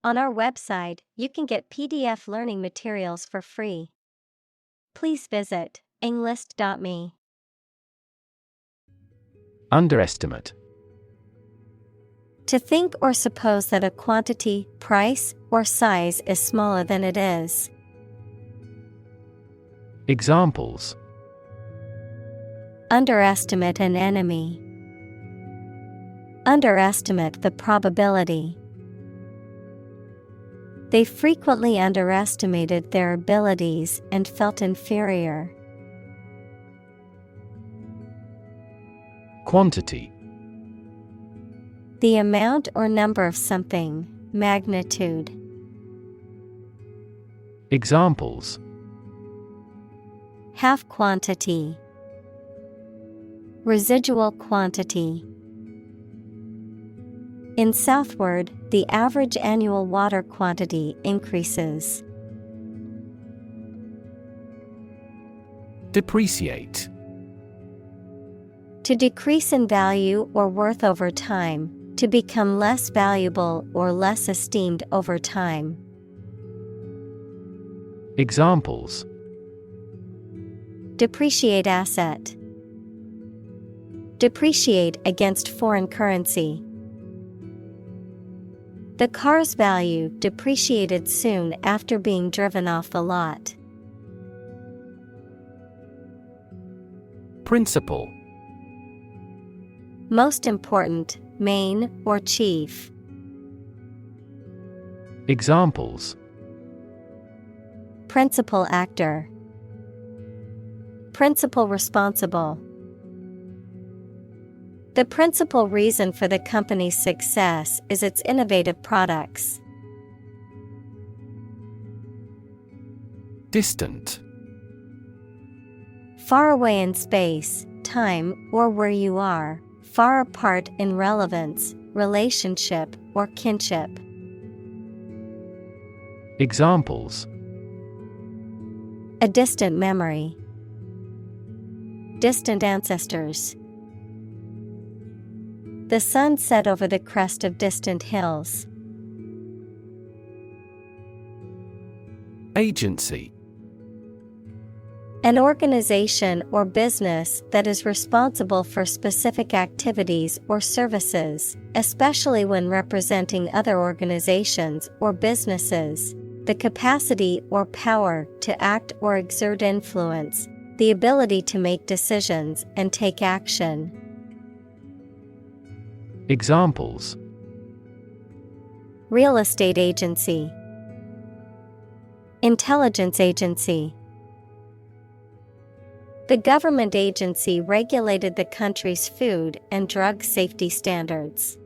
On our website, you can get PDF learning materials for free. Please visit englist.me. Underestimate. To think or suppose that a quantity, price, or size is smaller than it is. Examples: Underestimate an enemy. Underestimate the probability. They frequently underestimated their abilities and felt inferior. Quantity. The amount or number of something, magnitude. Examples: Half quantity. Residual quantity. In southward, the average annual water quantity increases. Depreciate. To decrease in value or worth over time, to become less valuable or less esteemed over time. Examples: Depreciate asset. Depreciate against foreign currency. The car's value depreciated soon after being driven off the lot. Principal. Most important, main, or chief. Examples: Principal actor. Principal responsible. The principal reason for the company's success is its innovative products. Distant. Far away in space, time, or where you are, far apart in relevance, relationship, or kinship. Examples: A distant memory. Distant ancestors. The sun set over the crest of distant hills. Agency. An organization or business that is responsible for specific activities or services, especially when representing other organizations or businesses. The capacity or power to act or exert influence, the ability to make decisions and take action. Examples: Real estate agency. Intelligence agency. The government agency regulated the country's food and drug safety standards.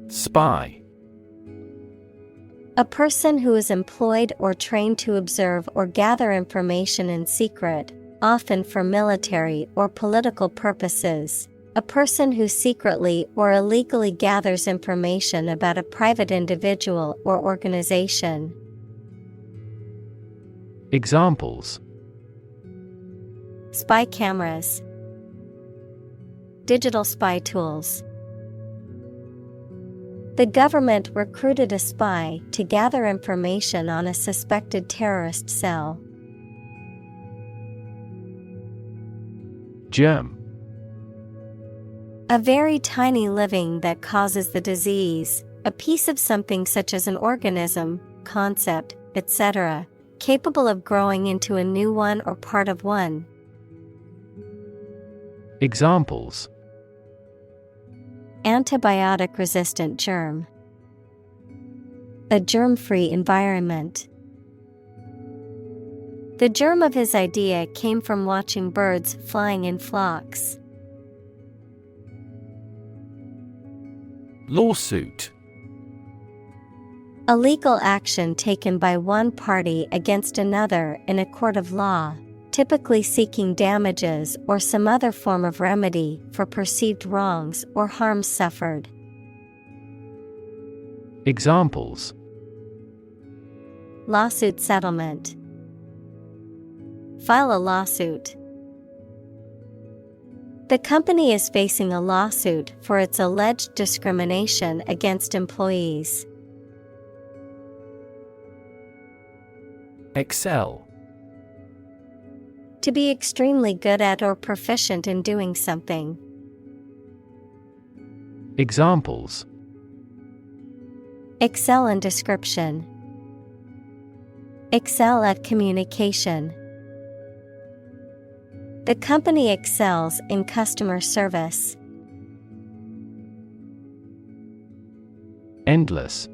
Spy. A person who is employed or trained to observe or gather information in secret, often for military or political purposes. A person who secretly or illegally gathers information about a private individual or organization. Examples: Spy cameras. Digital spy tools. The government recruited a spy to gather information on a suspected terrorist cell. Germ. A very tiny living that causes the disease, a piece of something such as an organism, concept, etc., capable of growing into a new one or part of one. Examples: Antibiotic-resistant germ. A germ-free environment. The germ of his idea came from watching birds flying in flocks. Lawsuit. A legal action taken by one party against another in a court of law, typically seeking damages or some other form of remedy for perceived wrongs or harms suffered. Examples: Lawsuit settlement. File a lawsuit. The company is facing a lawsuit for its alleged discrimination against employees. Excel. To be extremely good at or proficient in doing something. Examples: Excel in description. Excel at communication. The company excels in customer service. Endless.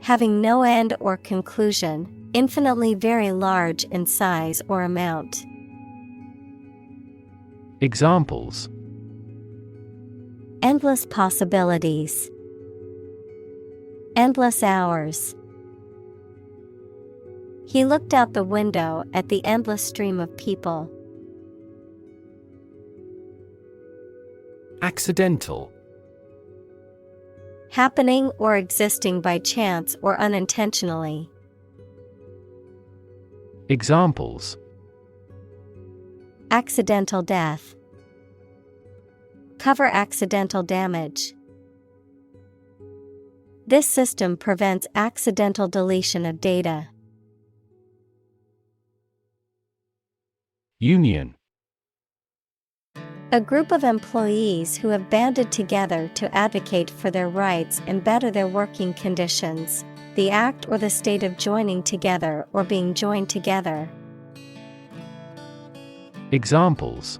Having no end or conclusion, infinitely very large in size or amount. Examples: Endless possibilities. Endless hours. He looked out the window at the endless stream of people. Accidental. Happening or existing by chance or unintentionally. Examples: Accidental death. Cover accidental damage. This system prevents accidental deletion of data. Union. A group of employees who have banded together to advocate for their rights and better their working conditions. The act or the state of joining together or being joined together. Examples: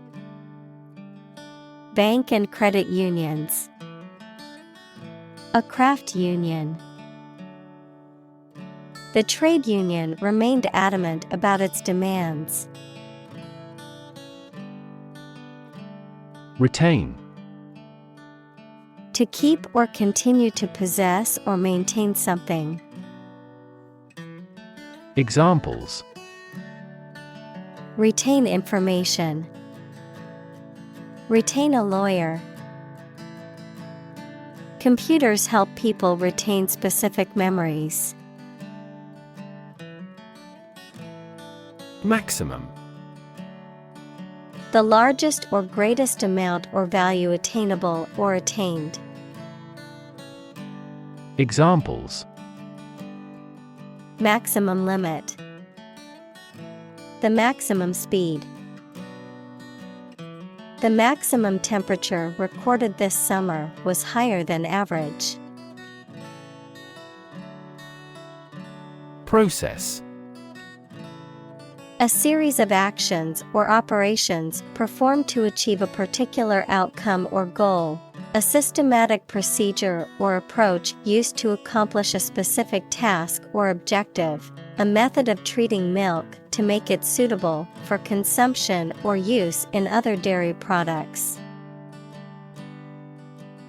Bank and credit unions. A craft union. The trade union remained adamant about its demands. Retain. To keep or continue to possess or maintain something. Examples: Retain information. Retain a lawyer. Computers help people retain specific memories. Maximum. The largest or greatest amount or value attainable or attained. Examples: Maximum limit. The maximum speed. The maximum temperature recorded this summer was higher than average. Process. A series of actions or operations performed to achieve a particular outcome or goal. A systematic procedure or approach used to accomplish a specific task or objective. A method of treating milk to make it suitable for consumption or use in other dairy products.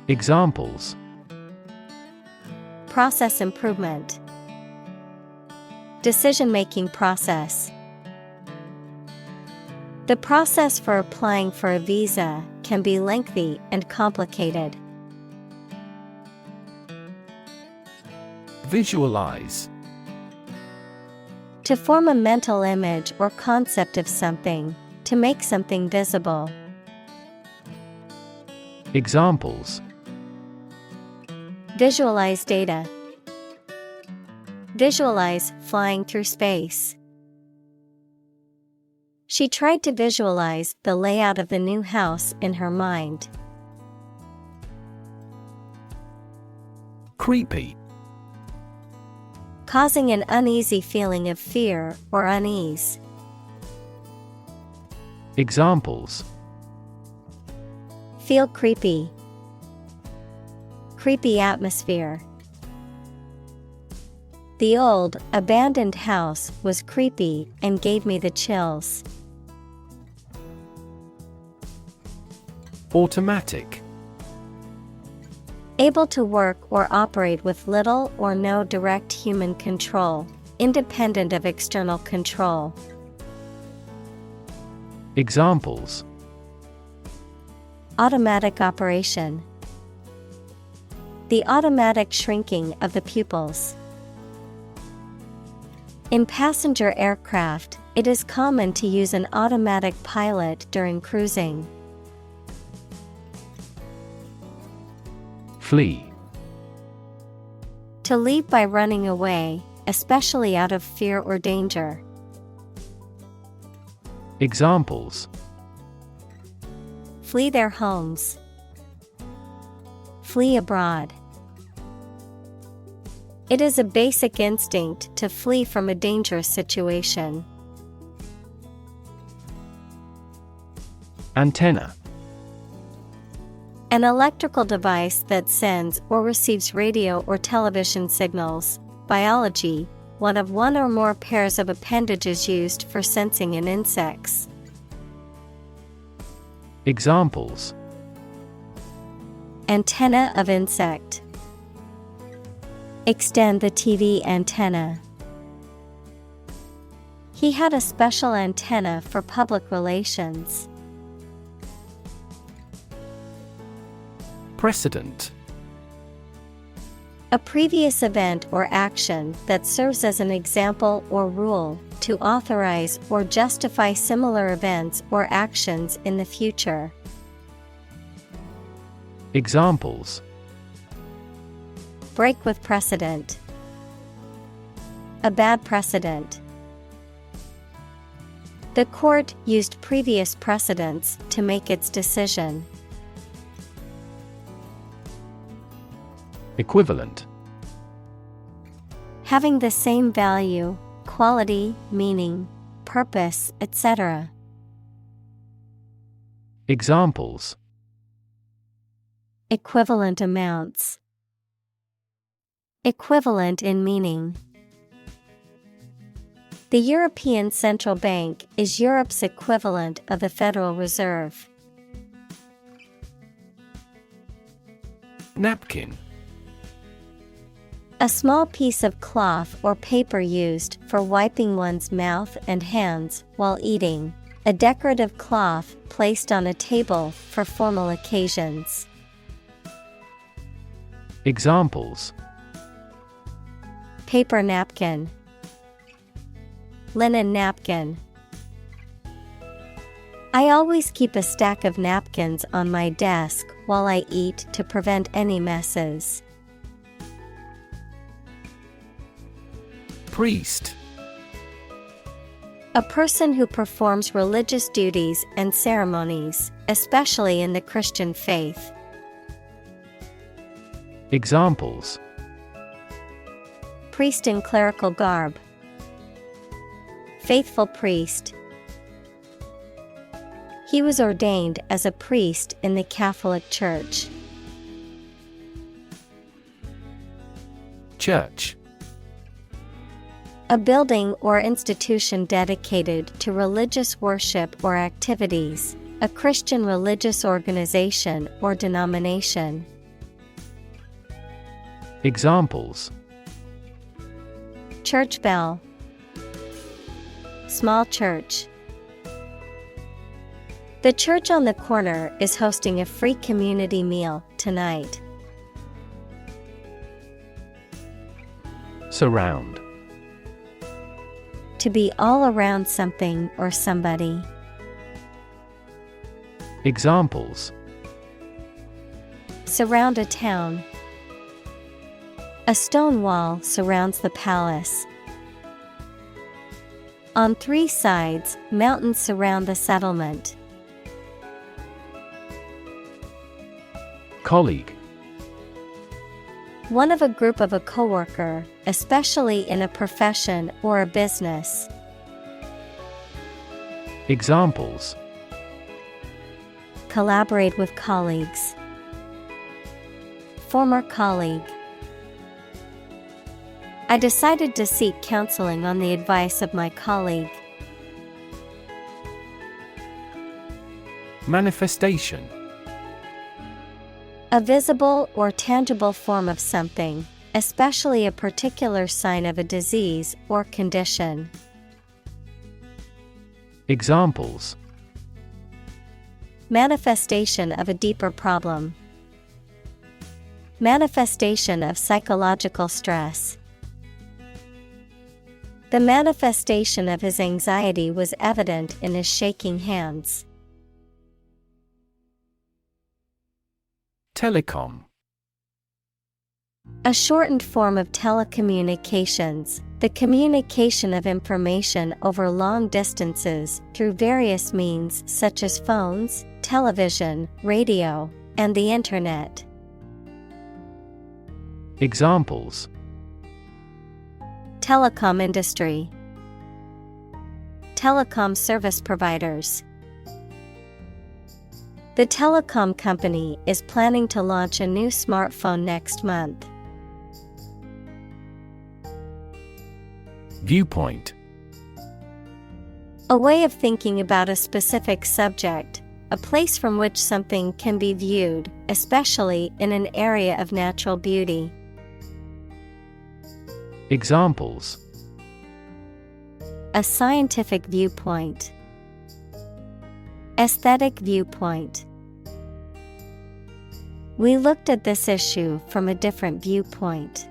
Examples: Process improvement. Decision-making process. The process for applying for a visa can be lengthy and complicated. Visualize. To form a mental image or concept of something, to make something visible. Examples: Visualize data. Visualize flying through space. She tried to visualize the layout of the new house in her mind. Creepy. Causing an uneasy feeling of fear or unease. Examples: Feel creepy. Creepy atmosphere. The old, abandoned house was creepy and gave me the chills. Automatic. Able to work or operate with little or no direct human control, independent of external control. Examples: Automatic operation. The automatic shrinking of the pupils. In passenger aircraft, it is common to use an automatic pilot during cruising. Flee. To leave by running away, especially out of fear or danger. Examples: Flee their homes. Flee abroad. It is a basic instinct to flee from a dangerous situation. Antenna. An electrical device that sends or receives radio or television signals. Biology, one or more pairs of appendages used for sensing in insects. Examples: Antenna of insect. Extend the TV antenna. He had a special antenna for public relations. Precedent. A previous event or action that serves as an example or rule to authorize or justify similar events or actions in the future. Examples: Break with precedent. A bad precedent. The court used previous precedents to make its decision. Equivalent. Having the same value, quality, meaning, purpose, etc. Examples: Equivalent amounts. Equivalent in meaning. The European Central Bank is Europe's equivalent of the Federal Reserve. Napkin. A small piece of cloth or paper used for wiping one's mouth and hands while eating. A decorative cloth placed on a table for formal occasions. Examples: Paper napkin. Linen napkin. I always keep a stack of napkins on my desk while I eat to prevent any messes. Priest. A person who performs religious duties and ceremonies, especially in the Christian faith. Examples: Priest in clerical garb. Faithful priest. He was ordained as a priest in the Catholic Church. Church. A building or institution dedicated to religious worship or activities, a Christian religious organization or denomination. Examples: Church bell. Small church. The church on the corner is hosting a free community meal tonight. Surround. To be all around something or somebody. Examples: Surround a town. A stone wall surrounds the palace. On 3 sides, mountains surround the settlement. Colleague. One of a group of a coworker, especially in a profession or a business. Examples: Collaborate with colleagues. Former colleague. I decided to seek counseling on the advice of my colleague. Manifestation. A visible or tangible form of something, especially a particular sign of a disease or condition. Examples: Manifestation of a deeper problem. Manifestation of psychological stress. The manifestation of his anxiety was evident in his shaking hands. Telecom. A shortened form of telecommunications, the communication of information over long distances through various means such as phones, television, radio, and the Internet. Examples: Telecom industry, telecom service providers. The telecom company is planning to launch a new smartphone next month. Viewpoint. A way of thinking about a specific subject, a place from which something can be viewed, especially in an area of natural beauty. Examples: A scientific viewpoint, aesthetic viewpoint. We looked at this issue from a different viewpoint.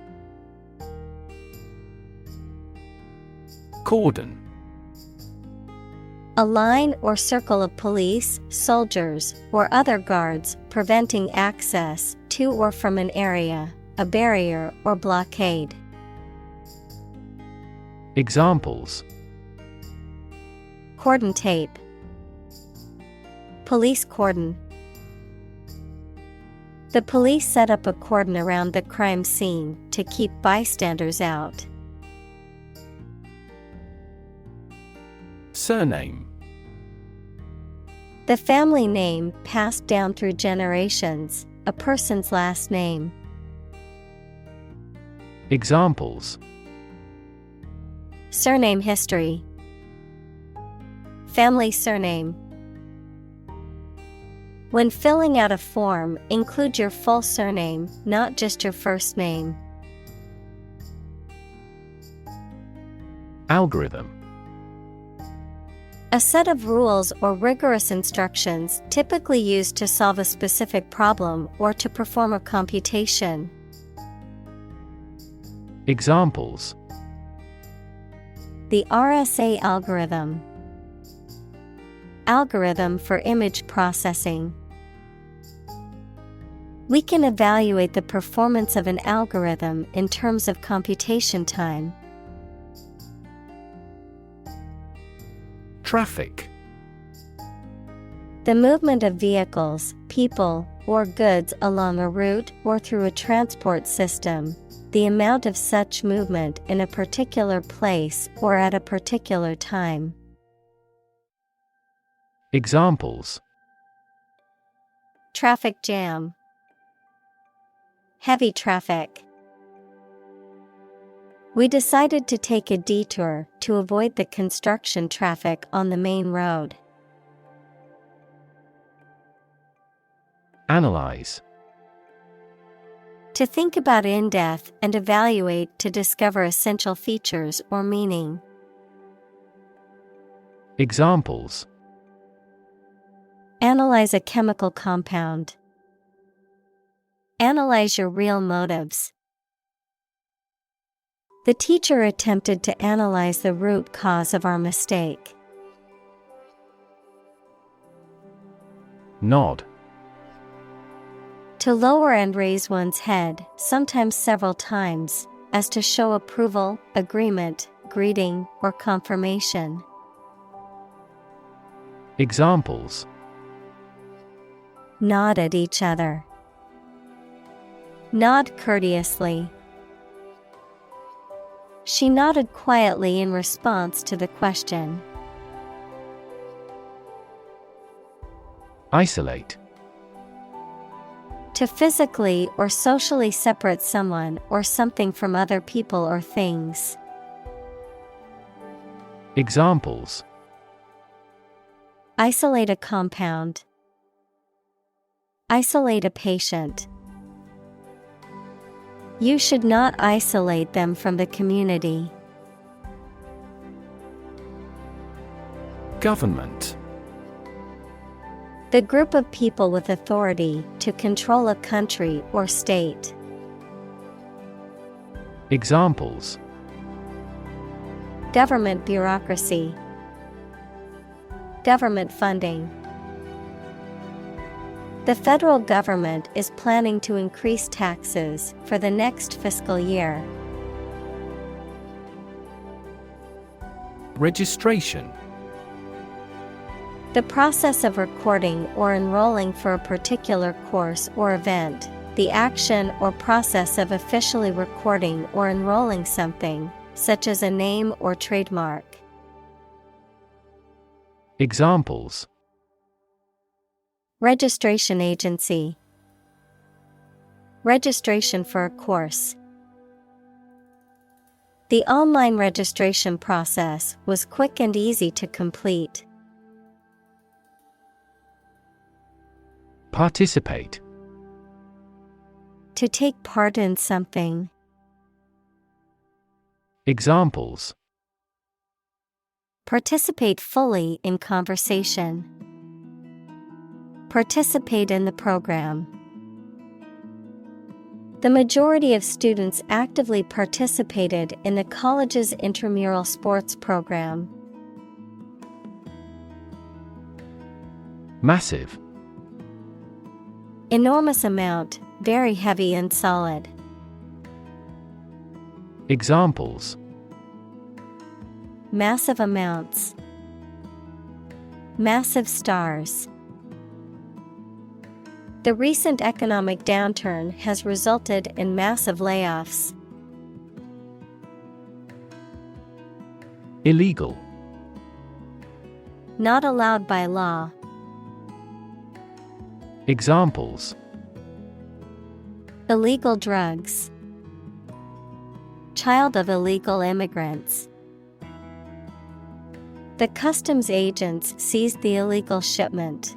Cordon. A line or circle of police, soldiers, or other guards preventing access to or from an area, a barrier or blockade. Examples: Cordon tape, police cordon. The police set up a cordon around the crime scene to keep bystanders out. Surname. The family name passed down through generations, a person's last name. Examples: Surname history, family surname. When filling out a form, include your full surname, not just your first name. Algorithm. A set of rules or rigorous instructions typically used to solve a specific problem or to perform a computation. Examples: The RSA algorithm, algorithm for image processing. We can evaluate the performance of an algorithm in terms of computation time. Traffic. The movement of vehicles, people, or goods along a route or through a transport system, the amount of such movement in a particular place or at a particular time. Examples: Traffic jam, heavy traffic. We decided to take a detour to avoid the construction traffic on the main road. Analyze. To think about in depth and evaluate to discover essential features or meaning. Examples: Analyze a chemical compound. Analyze your real motives. The teacher attempted to analyze the root cause of our mistake. Nod. To lower and raise one's head, sometimes several times, as to show approval, agreement, greeting, or confirmation. Examples: Nod at each other. Nod courteously. She nodded quietly in response to the question. Isolate. To physically or socially separate someone or something from other people or things. Examples: Isolate a compound. Isolate a patient. You should not isolate them from the community. Government. The group of people with authority to control a country or state. Government bureaucracy. Government funding. The federal government is planning to increase taxes for the next fiscal year. Registration. The process of recording or enrolling for a particular course or event. The action or process of officially recording or enrolling something, such as a name or trademark. Examples: Registration agency. Registration for a course. The online registration process was quick and easy to complete. Participate. To take part in something. Examples: Participate fully in conversation. Participate in the program. The majority of students actively participated in the college's intramural sports program. Massive. Enormous amount, very heavy and solid. Examples: Massive amounts. Massive stars. The recent economic downturn has resulted in massive layoffs. Illegal. Not allowed by law. Examples: Illegal drugs. Child of illegal immigrants. The customs agents seized the illegal shipment.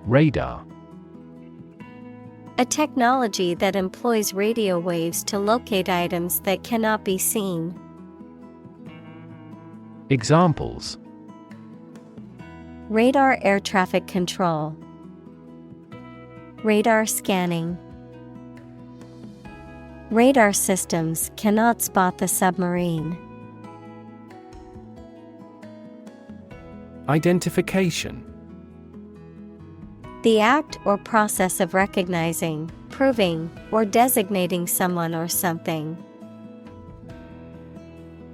Radar. A technology that employs radio waves to locate items that cannot be seen. Examples: Radar air traffic control. Radar scanning. Radar systems cannot spot the submarine. Identification. The act or process of recognizing, proving, or designating someone or something.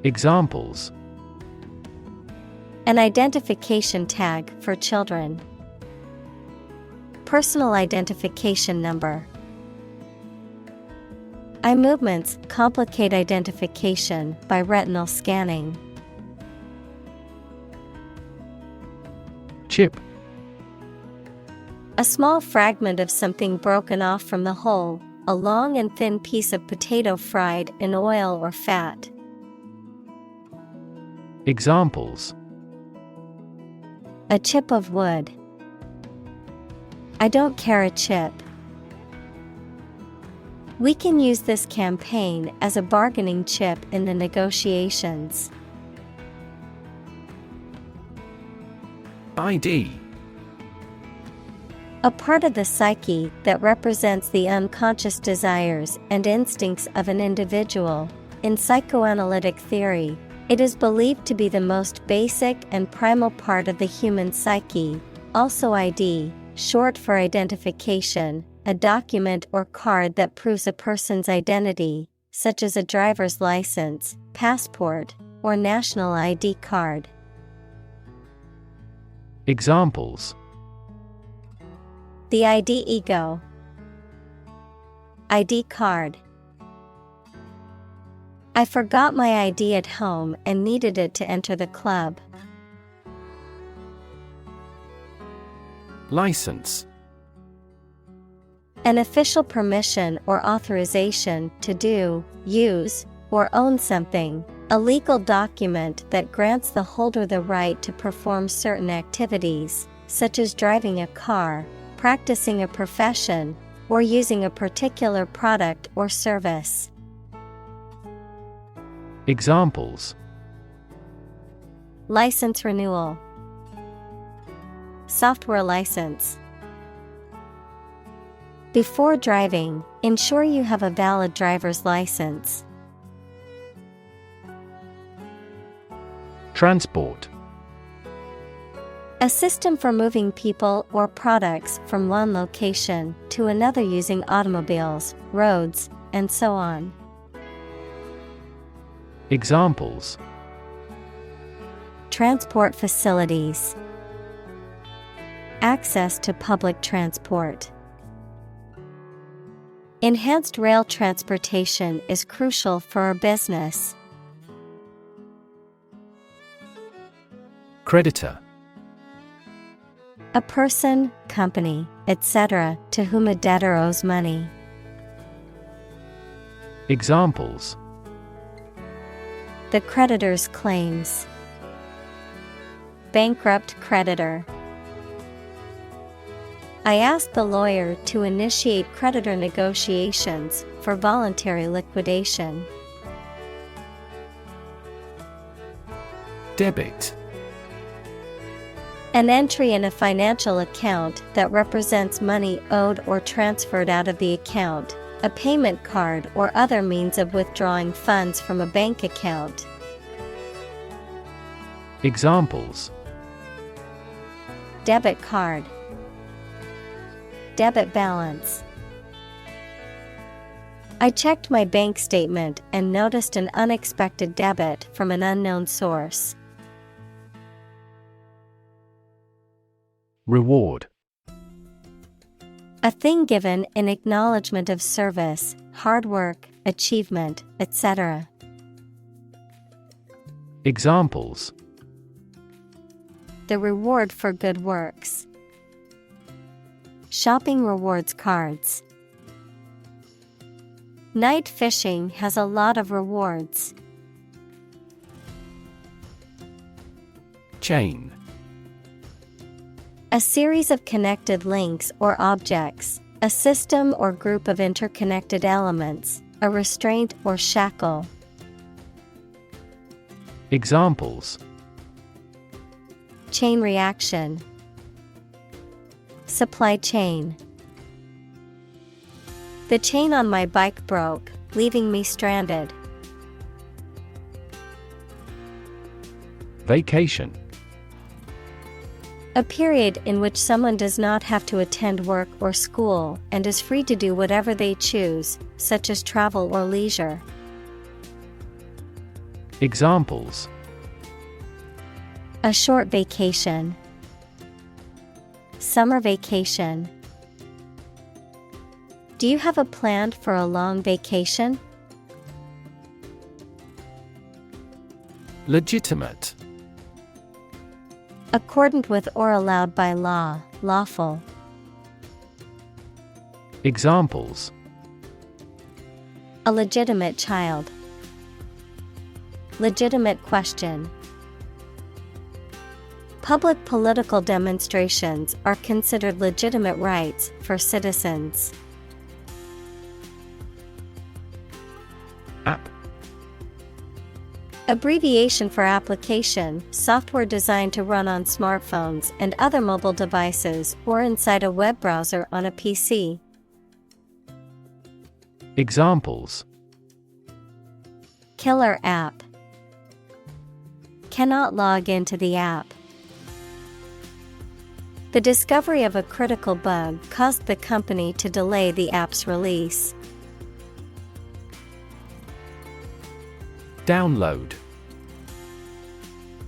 Examples: An identification tag for children. Personal identification number. Eye movements complicate identification by retinal scanning. Chip. A small fragment of something broken off from the whole, a long and thin piece of potato fried in oil or fat. Examples: A chip of wood. I don't care a chip. We can use this campaign as a bargaining chip in the negotiations. ID. A part of the psyche that represents the unconscious desires and instincts of an individual. In psychoanalytic theory, it is believed to be the most basic and primal part of the human psyche. Also ID, short for identification, a document or card that proves a person's identity, such as a driver's license, passport, or national ID card. Examples: The ID ego. ID card. I forgot my ID at home and needed it to enter the club. License. An official permission or authorization to do, use, or own something, a legal document that grants the holder the right to perform certain activities, such as driving a car, practicing a profession, or using a particular product or service. Examples: License renewal. Software license. Before driving, ensure you have a valid driver's license. Transport. A system for moving people or products from one location to another using automobiles, roads, and so on. Examples: Transport facilities. Access to public transport. Enhanced rail transportation is crucial for our business. Creditor. A person, company, etc., to whom a debtor owes money. Examples: The creditor's claims. Bankrupt creditor. I asked the lawyer to initiate creditor negotiations for voluntary liquidation. Debit. An entry in a financial account that represents money owed or transferred out of the account, a payment card or other means of withdrawing funds from a bank account. Examples: Debit card. Debit balance. I checked my bank statement and noticed an unexpected debit from an unknown source. Reward. A thing given in acknowledgement of service, hard work, achievement, etc. Examples: The reward for good works. Shopping rewards cards. Night fishing has a lot of rewards. Chain. A series of connected links or objects, a system or group of interconnected elements, a restraint or shackle. Examples: Chain reaction. Supply chain. The chain on my bike broke, leaving me stranded. Vacation. A period in which someone does not have to attend work or school and is free to do whatever they choose, such as travel or leisure. Examples: A short vacation. Summer vacation. Do you have a plan for a long vacation? Legitimate. Accordant with or allowed by law, lawful. Examples: A legitimate child. Legitimate question. Public political demonstrations are considered legitimate rights for citizens. App. Abbreviation for application, software designed to run on smartphones and other mobile devices or inside a web browser on a PC. Examples: Killer app. Cannot log into the app. The discovery of a critical bug caused the company to delay the app's release. Download.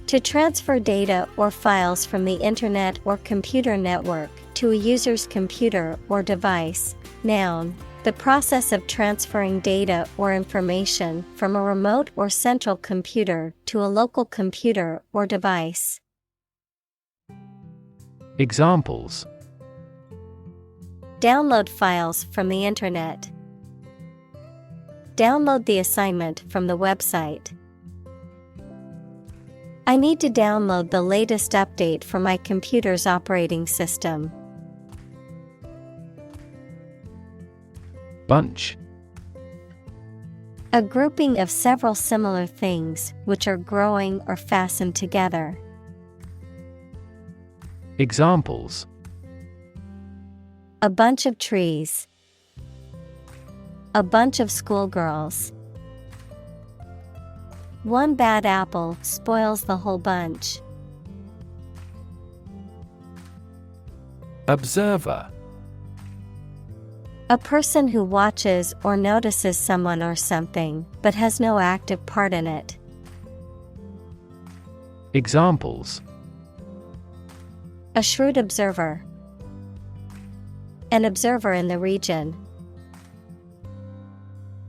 To transfer data or files from the internet or computer network to a user's computer or device. Noun. The process of transferring data or information from a remote or central computer to a local computer or device. Examples: Download files from the internet. Download the assignment from the website. I need to download the latest update for my computer's operating system. Bunch. A grouping of several similar things which are growing or fastened together. Examples: A bunch of trees. A bunch of schoolgirls. One bad apple spoils the whole bunch. Observer. A person who watches or notices someone or something, but has no active part in it. Examples: A shrewd observer. An observer in the region.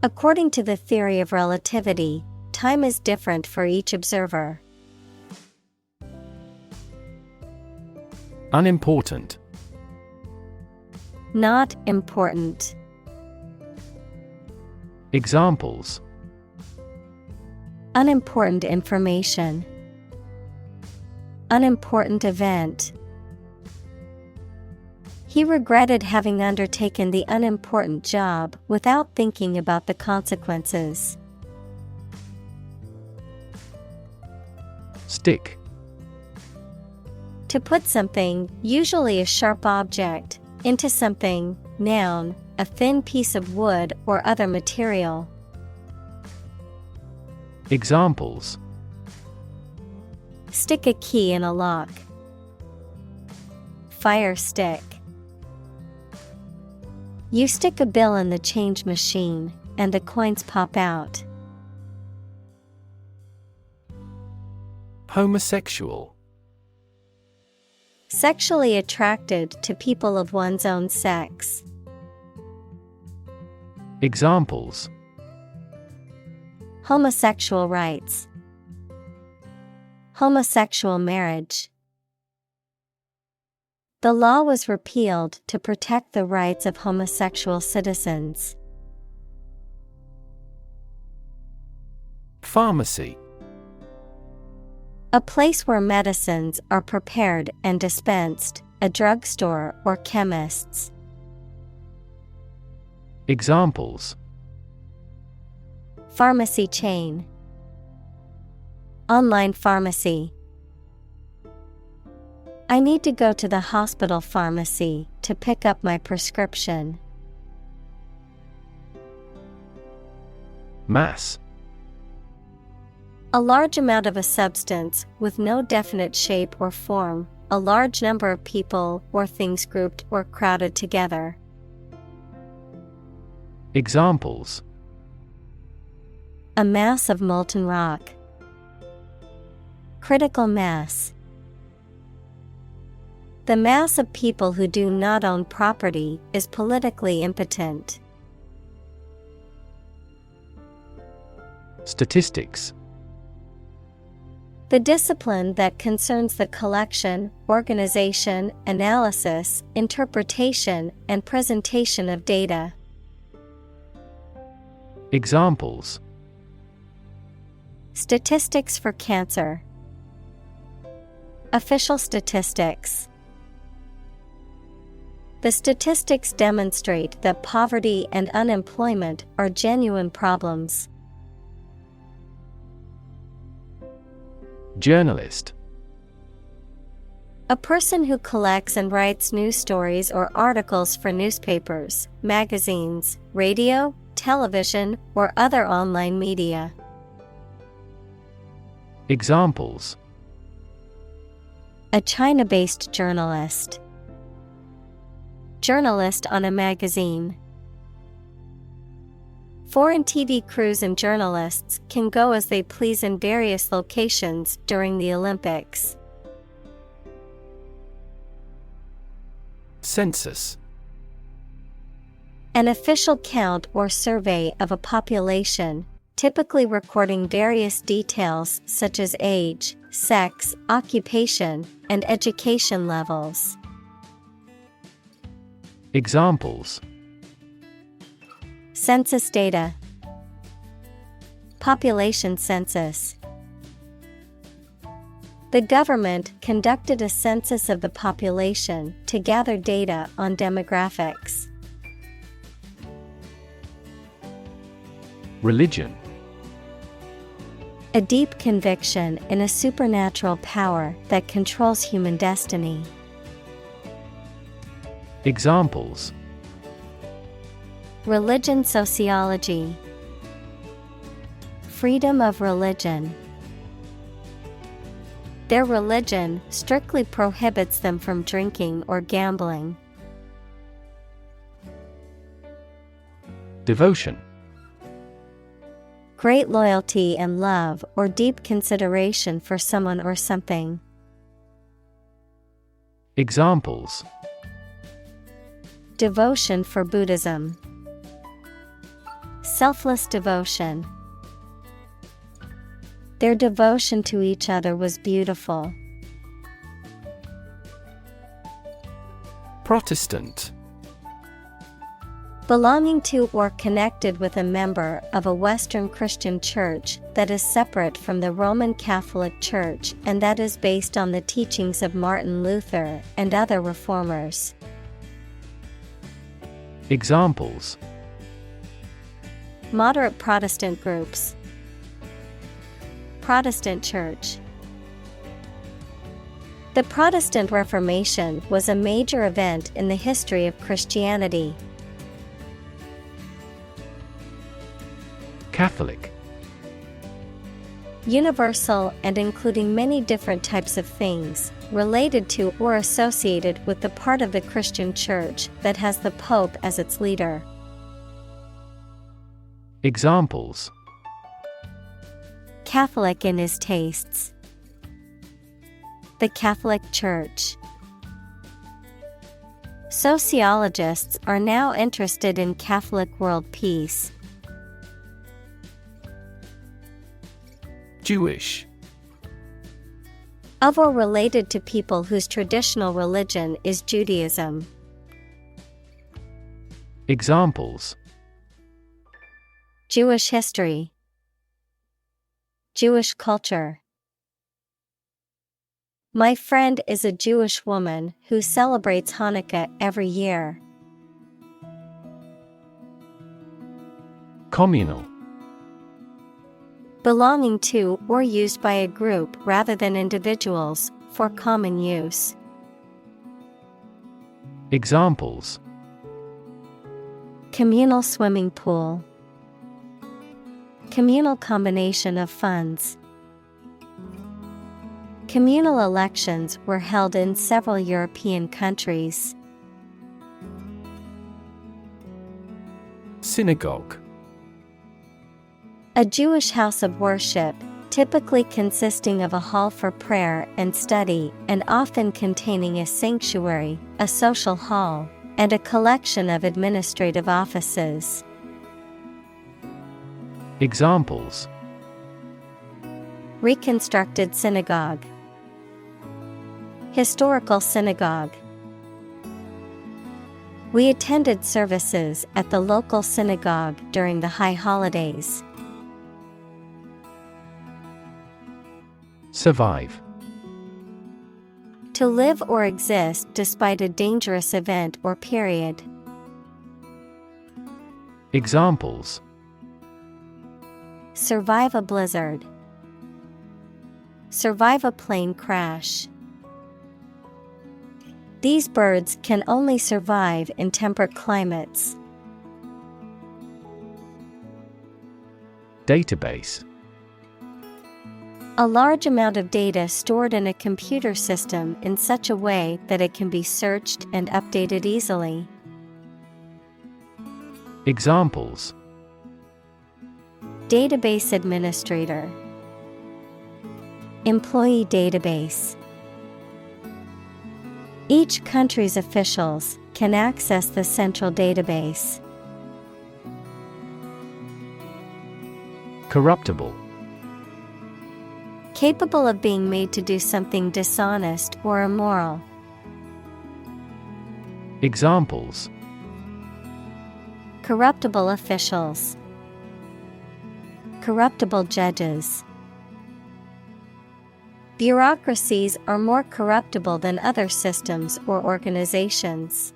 According to the theory of relativity, time is different for each observer. Unimportant. Not important. Examples: Unimportant information. Unimportant event. He regretted having undertaken the unimportant job without thinking about the consequences. Stick. To put something, usually a sharp object, into something, noun, a thin piece of wood or other material. Examples: Stick a key in a lock. Fire stick. You stick a bill in the change machine, and the coins pop out. Homosexual. Sexually attracted to people of one's own sex. Examples: Homosexual rights. Homosexual marriage. The law was repealed to protect the rights of homosexual citizens. Pharmacy. A place where medicines are prepared and dispensed, a drugstore or chemist's. Examples: Pharmacy chain. Online pharmacy. I need to go to the hospital pharmacy to pick up my prescription. Mass. A large amount of a substance with no definite shape or form, a large number of people or things grouped or crowded together. Examples: A mass of molten rock. Critical mass. The mass of people who do not own property is politically impotent. Statistics. The discipline that concerns the collection, organization, analysis, interpretation, and presentation of data. Examples: Statistics for cancer. Official statistics. The statistics demonstrate that poverty and unemployment are genuine problems. Journalist. A person who collects and writes news stories or articles for newspapers, magazines, radio, television, or other online media. Examples: A China-based journalist. Journalist on a magazine. Foreign TV crews and journalists can go as they please in various locations during the Olympics. Census. An official count or survey of a population, typically recording various details such as age, sex, occupation, and education levels. Examples: Census data. Population census. The government conducted a census of the population to gather data on demographics. Religion. A deep conviction in a supernatural power that controls human destiny. Examples: Religion sociology. Freedom of religion. Their religion strictly prohibits them from drinking or gambling. Devotion. Great loyalty and love or deep consideration for someone or something. Examples: Devotion for Buddhism. Selfless devotion. Their devotion to each other was beautiful. Protestant. Belonging to or connected with a member of a Western Christian church that is separate from the Roman Catholic Church and that is based on the teachings of Martin Luther and other reformers. Examples: Moderate Protestant groups. Protestant Church. The Protestant Reformation was a major event in the history of Christianity. Catholic. Universal and including many different types of things, related to or associated with the part of the Christian Church that has the Pope as its leader. Examples: Catholic in his tastes. The Catholic Church. Sociologists are now interested in Catholic world peace. Jewish. Of or related to people whose traditional religion is Judaism. Examples: Jewish history. Jewish culture. My friend is a Jewish woman who celebrates Hanukkah every year. Communal. Belonging to or used by a group rather than individuals, for common use. Examples: Communal swimming pool. Communal combination of funds. Communal elections were held in several European countries. Synagogue. A Jewish house of worship, typically consisting of a hall for prayer and study and often containing a sanctuary, a social hall, and a collection of administrative offices. Examples: Reconstructed synagogue. Historical synagogue. We attended services at the local synagogue during the high holidays. Survive. To live or exist despite a dangerous event or period. Examples: Survive a blizzard. Survive a plane crash. These birds can only survive in temperate climates. Database. A large amount of data stored in a computer system in such a way that it can be searched and updated easily. Examples: Database administrator. Employee database. Each country's officials can access the central database. Corruptible. Capable of being made to do something dishonest or immoral. Examples: Corruptible officials. Corruptible judges. Bureaucracies are more corruptible than other systems or organizations.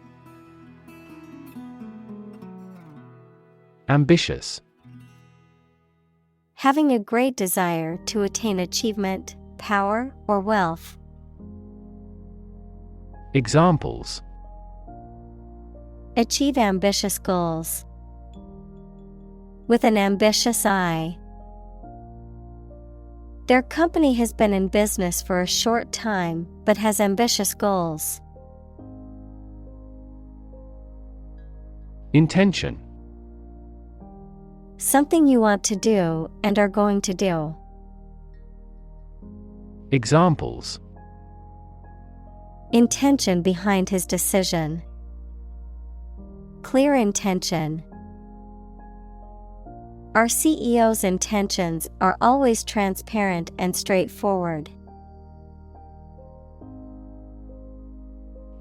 Ambitious. Having a great desire to attain achievement, power, or wealth. Examples: Achieve ambitious goals. With an ambitious eye. Their company has been in business for a short time, but has ambitious goals. Intention. Something you want to do and are going to do. Examples. Intention behind his decision. Clear intention. Our CEO's intentions are always transparent and straightforward.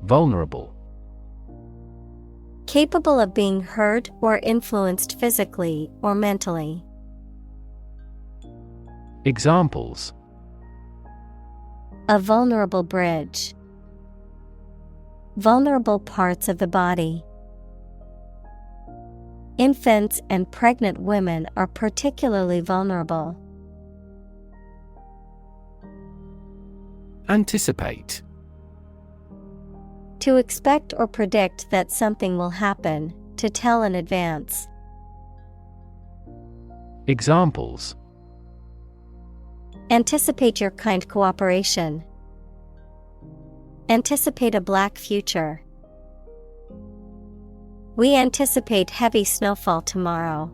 Vulnerable. Capable of being hurt or influenced physically or mentally. Examples. A vulnerable bridge. Vulnerable parts of the body. Infants and pregnant women are particularly vulnerable. Anticipate. To expect or predict that something will happen, to tell in advance. Examples. Anticipate your kind cooperation. Anticipate a black future. We anticipate heavy snowfall tomorrow.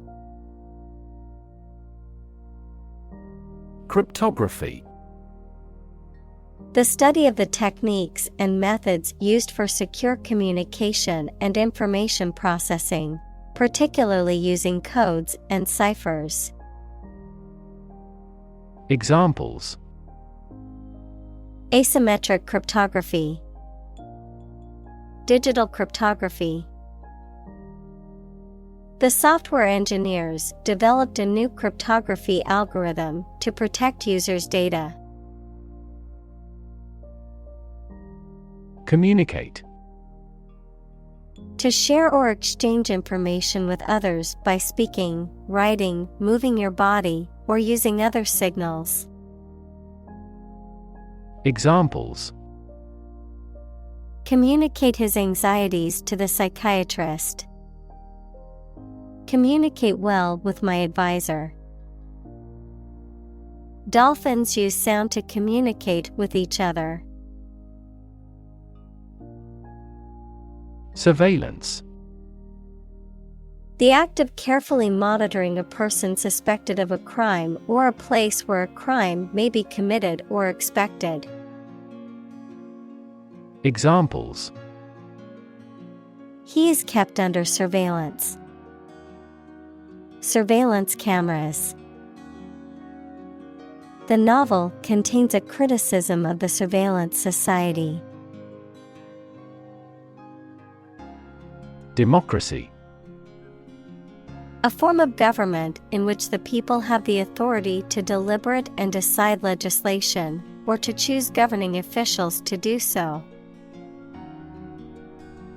Cryptography. The study of the techniques and methods used for secure communication and information processing, particularly using codes and ciphers. Examples. Asymmetric cryptography. Digital cryptography. The software engineers developed a new cryptography algorithm to protect users' data. Communicate. To share or exchange information with others by speaking, writing, moving your body, or using other signals. Examples. Communicate his anxieties to the psychiatrist. Communicate well with my advisor. Dolphins use sound to communicate with each other. Surveillance. The act of carefully monitoring a person suspected of a crime or a place where a crime may be committed or expected. Examples. He is kept under surveillance. Surveillance cameras. The novel contains a criticism of the surveillance society. Democracy. A form of government in which the people have the authority to deliberate and decide legislation, or to choose governing officials to do so.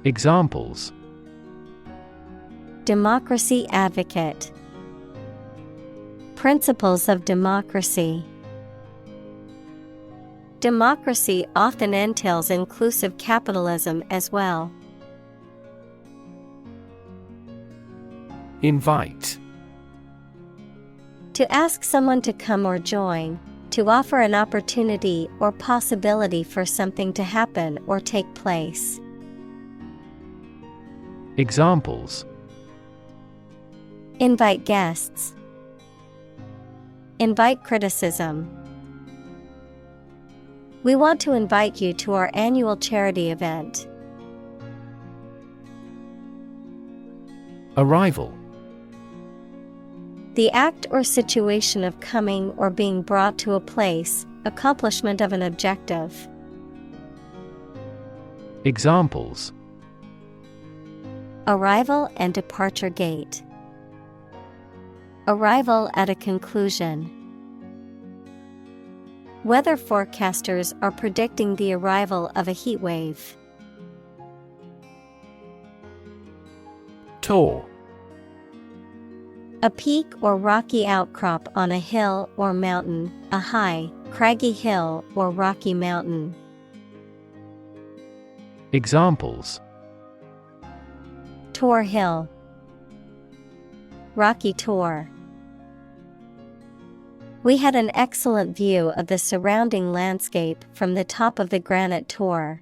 Examples. Democracy advocate. Principles of democracy. Democracy often entails inclusive capitalism as well. Invite. To ask someone to come or join, to offer an opportunity or possibility for something to happen or take place. Examples. Invite guests. Invite criticism. We want to invite you to our annual charity event. Arrival. The act or situation of coming or being brought to a place, accomplishment of an objective. Examples. Arrival and departure gate. Arrival at a conclusion. Weather forecasters are predicting the arrival of a heat wave. Tor. A peak or rocky outcrop on a hill or mountain, a high, craggy hill or rocky mountain. Examples. Tor Hill. Rocky Tor. We had an excellent view of the surrounding landscape from the top of the granite tour.